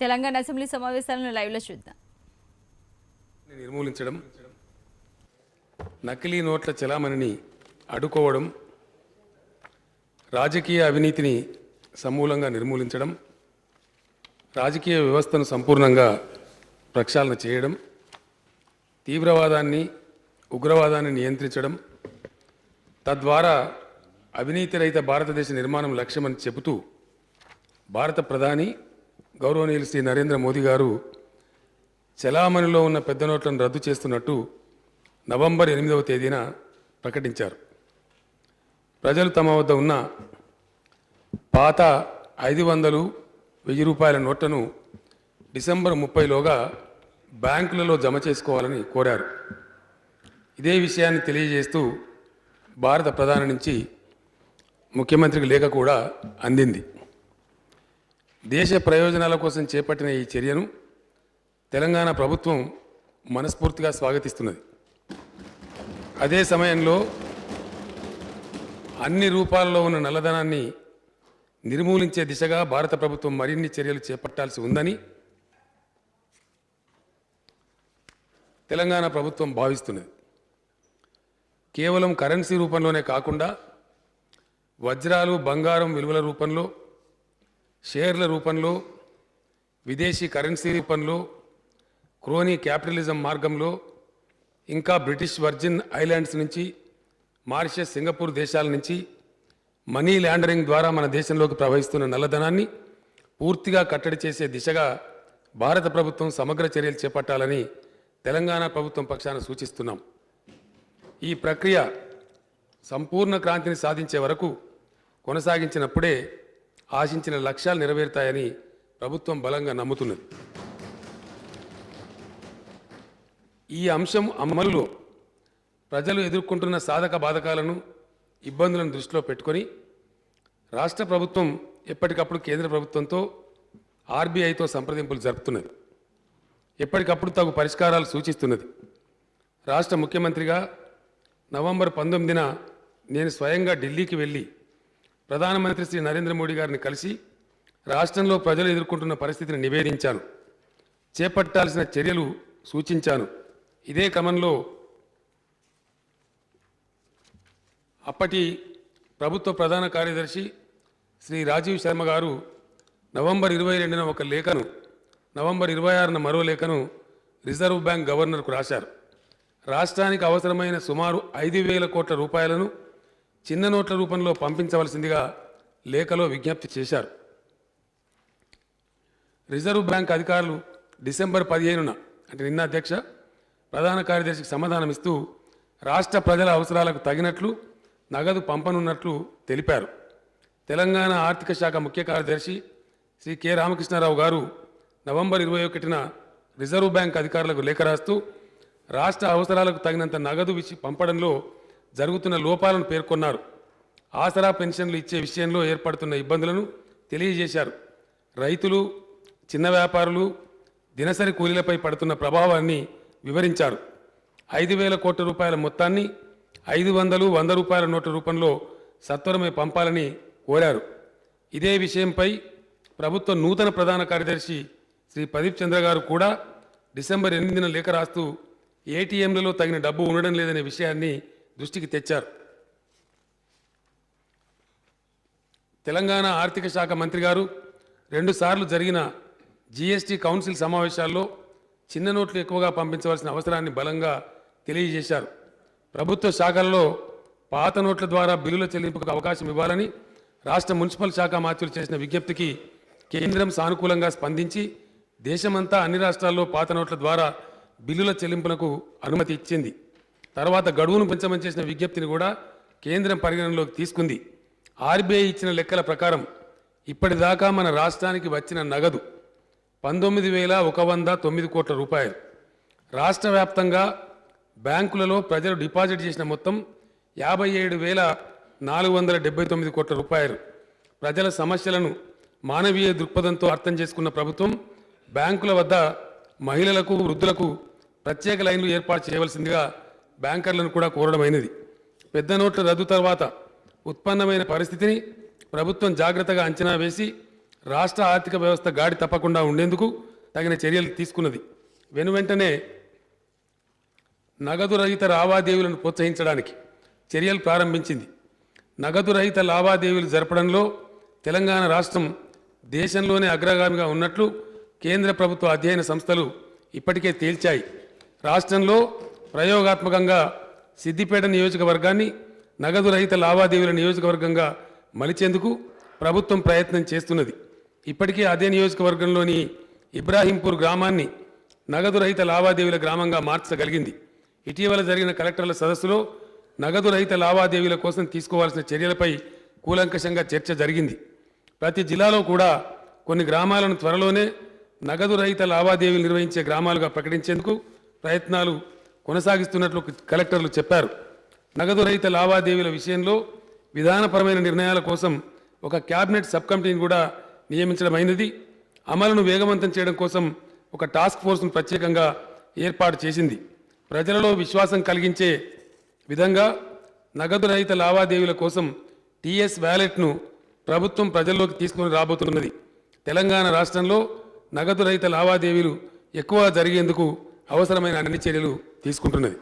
Telangana assembly సమావేశాలను లైవ్లో చూద్దాం. నిర్మూలించడం, నకిలీ నోట్ల చలామణిని అడ్డుకోవడం, రాజకీయ అవినీతిని సమూలంగా నిర్మూలించడం, రాజకీయ వ్యవస్థను సంపూర్ణంగా ప్రక్షాళన చేయడం, తీవ్రవాదాన్ని ఉగ్రవాదాన్ని నియంత్రించడం, తద్వారా అవినీతి రహిత భారతదేశ నిర్మాణం లక్ష్యమని చెబుతూ భారత ప్రధాని గౌరవనీయులు శ్రీ నరేంద్ర మోదీ గారు చలామణిలో ఉన్న పెద్ద నోట్లను రద్దు చేస్తున్నట్టు నవంబర్ 8వ తేదీన ప్రకటించారు. ప్రజలు తమ వద్ద ఉన్న పాత 500, 1000 రూపాయల నోట్లను డిసెంబర్ 30లోగా బ్యాంకులలో జమ చేసుకోవాలని కోరారు. ఇదే విషయాన్ని తెలియజేస్తూ భారత ప్రధాని నుంచి ముఖ్యమంత్రికి లేఖ కూడా అందింది. దేశ ప్రయోజనాల కోసం చేపట్టిన ఈ చర్యను తెలంగాణ ప్రభుత్వం మనస్ఫూర్తిగా స్వాగతిస్తున్నది. అదే సమయంలో అన్ని రూపాల్లో ఉన్న నల్లధనాన్ని నిర్మూలించే దిశగా భారత ప్రభుత్వం మరిన్ని చర్యలు చేపట్టాల్సి ఉందని తెలంగాణ ప్రభుత్వం భావిస్తున్నది. కేవలం కరెన్సీ రూపంలోనే కాకుండా వజ్రాలు, బంగారం విలువల రూపంలో, షేర్ల రూపంలో, విదేశీ కరెన్సీ రూపంలో, క్రోనీ క్యాపిటలిజం మార్గంలో, ఇంకా బ్రిటిష్ వర్జిన్ ఐలాండ్స్ నుంచి, మారిషస్, సింగపూర్ దేశాల నుంచి మనీ లాండరింగ్ ద్వారా మన దేశంలోకి ప్రవహిస్తున్న నల్లధనాన్ని పూర్తిగా కట్టడి చేసే దిశగా భారత ప్రభుత్వం సమగ్ర చర్యలు చేపట్టాలని తెలంగాణ ప్రభుత్వం పక్షాన సూచిస్తున్నాం. ఈ ప్రక్రియ సంపూర్ణ క్రాంతిని సాధించే వరకు కొనసాగించినప్పుడే ఆశించిన లక్ష్యాలు నెరవేరుతాయని ప్రభుత్వం బలంగా నమ్ముతున్నది. ఈ అంశం అమలులో ప్రజలు ఎదుర్కొంటున్న సాధక బాధకాలను, ఇబ్బందులను దృష్టిలో పెట్టుకొని రాష్ట్ర ప్రభుత్వం ఎప్పటికప్పుడు కేంద్ర ప్రభుత్వంతో, ఆర్బీఐతో సంప్రదింపులు జరుపుతున్నది. ఎప్పటికప్పుడు తగు పరిష్కారాలు సూచిస్తున్నది. రాష్ట్ర ముఖ్యమంత్రిగా నవంబర్ 19న నేను స్వయంగా ఢిల్లీకి వెళ్ళి ప్రధానమంత్రి శ్రీ నరేంద్ర మోడీ గారిని కలిసి రాష్ట్రంలో ప్రజలు ఎదుర్కొంటున్న పరిస్థితిని నివేదించాను, చేపట్టాల్సిన చర్యలు సూచించాను. ఇదే క్రమంలో అప్పటి ప్రభుత్వ ప్రధాన కార్యదర్శి శ్రీ రాజీవ్ శర్మ గారు నవంబర్ 22న ఒక లేఖను, నవంబర్ 26న మరో లేఖను రిజర్వ్ బ్యాంక్ గవర్నర్కు రాశారు. రాష్ట్రానికి అవసరమైన సుమారు 5,000 కోట్ల రూపాయలను చిన్న నోట్ల రూపంలో పంపించవలసిందిగా లేఖలో విజ్ఞప్తి చేశారు. రిజర్వ్ బ్యాంక్ అధికారులు డిసెంబర్ 15న, అంటే నిన్న అధ్యక్ష, ప్రధాన కార్యదర్శికి సమాధానం ఇస్తూ రాష్ట్ర ప్రజల అవసరాలకు తగినట్లు నగదు పంపనున్నట్లు తెలిపారు. తెలంగాణ ఆర్థిక శాఖ ముఖ్య కార్యదర్శి శ్రీ కె రామకృష్ణారావు గారు నవంబర్ 21న రిజర్వ్ బ్యాంక్ అధికారులకు లేఖ రాస్తూ రాష్ట్ర అవసరాలకు తగినంత నగదు పంపడంలో జరుగుతున్న లోపాలను పేర్కొన్నారు. ఆసరా పెన్షన్లు ఇచ్చే విషయంలో ఏర్పడుతున్న ఇబ్బందులను తెలియజేశారు. రైతులు, చిన్న వ్యాపారులు, దినసరి కూలీలపై పడుతున్న ప్రభావాన్ని వివరించారు. 5,000 కోట్ల రూపాయల మొత్తాన్ని 500, 100 రూపాయల నోట్ల రూపంలో సత్వరమే పంపాలని కోరారు. ఇదే విషయంపై ప్రభుత్వ నూతన ప్రధాన కార్యదర్శి శ్రీ ప్రదీప్ చంద్ర గారు కూడా డిసెంబర్ 8న లేఖ రాస్తూ ఏటీఎంలలో తగిన డబ్బు ఉండడం లేదనే విషయాన్ని దృష్టికి తెచ్చారు. తెలంగాణ ఆర్థిక శాఖ మంత్రి గారు 2 సార్లు జరిగిన జీఎస్టీ కౌన్సిల్ సమావేశాల్లో చిన్న నోట్లు ఎక్కువగా పంపించవలసిన అవసరాన్ని బలంగా తెలియజేశారు. ప్రభుత్వ శాఖల్లో పాత నోట్ల ద్వారా బిల్లుల చెల్లింపుకు అవకాశం ఇవ్వాలని రాష్ట్ర మున్సిపల్ శాఖ మంత్రులు చేసిన విజ్ఞప్తికి కేంద్రం సానుకూలంగా స్పందించి దేశమంతా అన్ని రాష్ట్రాల్లో పాత నోట్ల ద్వారా బిల్లుల చెల్లింపులకు అనుమతి ఇచ్చింది. తర్వాత గడువును పెంచమని చేసిన విజ్ఞప్తిని కూడా కేంద్రం పరిగణనలోకి తీసుకుంది. ఆర్బీఐ ఇచ్చిన లెక్కల ప్రకారం ఇప్పటిదాకా మన రాష్ట్రానికి వచ్చిన నగదు 19,109 కోట్ల రూపాయలు. రాష్ట్ర వ్యాప్తంగా బ్యాంకులలో ప్రజలు డిపాజిట్ చేసిన మొత్తం 57,479 కోట్ల రూపాయలు. ప్రజల సమస్యలను మానవీయ దృక్పథంతో అర్థం చేసుకున్న ప్రభుత్వం బ్యాంకుల వద్ద మహిళలకు, వృద్ధులకు ప్రత్యేక లైన్లు ఏర్పాటు చేయవలసిందిగా బ్యాంకర్లను కూడా కోరడమైనది. పెద్ద నోట్ల రద్దు తర్వాత ఉత్పన్నమైన పరిస్థితిని ప్రభుత్వం జాగ్రత్తగా అంచనా వేసి రాష్ట్ర ఆర్థిక వ్యవస్థ గాడి తప్పకుండా ఉండేందుకు తగిన చర్యలు తీసుకున్నది. వెనువెంటనే నగదు రహిత లావాదేవీలను ప్రోత్సహించడానికి చర్యలు ప్రారంభించింది. నగదు రహిత లావాదేవీలు జరపడంలో తెలంగాణ రాష్ట్రం దేశంలోనే అగ్రగామిగా ఉన్నట్లు కేంద్ర ప్రభుత్వ అధ్యయన సంస్థలు ఇప్పటికే తేల్చాయి. రాష్ట్రంలో ప్రయోగాత్మకంగా సిద్దిపేట నియోజకవర్గాన్ని నగదు రహిత లావాదేవీల నియోజకవర్గంగా మలిచేందుకు ప్రభుత్వం ప్రయత్నం చేస్తున్నది. ఇప్పటికే అదే నియోజకవర్గంలోని ఇబ్రాహీంపూర్ గ్రామాన్ని నగదు రహిత లావాదేవీల గ్రామంగా మార్చగలిగింది. ఇటీవల జరిగిన కలెక్టర్ల సదస్సులో నగదు రహిత లావాదేవీల కోసం తీసుకోవాల్సిన చర్యలపై కూలంకషంగా చర్చ జరిగింది. ప్రతి జిల్లాలో కూడా కొన్ని గ్రామాలను త్వరలోనే నగదు రహిత లావాదేవీలు నిర్వహించే గ్రామాలుగా ప్రకటించేందుకు ప్రయత్నాలు కొనసాగిస్తున్నట్లు కలెక్టర్లు చెప్పారు. నగదు రహిత లావాదేవీల విషయంలో విధానపరమైన నిర్ణయాల కోసం ఒక క్యాబినెట్ సబ్ కమిటీని కూడా నియమించడమైనది. అమలును వేగవంతం చేయడం కోసం ఒక టాస్క్ ఫోర్స్ను ప్రత్యేకంగా ఏర్పాటు చేసింది. ప్రజలలో విశ్వాసం కలిగించే విధంగా నగదు రహిత లావాదేవీల కోసం టీఎస్ వ్యాలెట్ను ప్రభుత్వం ప్రజల్లోకి తీసుకొని రాబోతున్నది. తెలంగాణ రాష్ట్రంలో నగదు రహిత లావాదేవీలు ఎక్కువ జరిగేందుకు అవసరమైన అన్ని చర్యలు తీసుకుంటున్నది.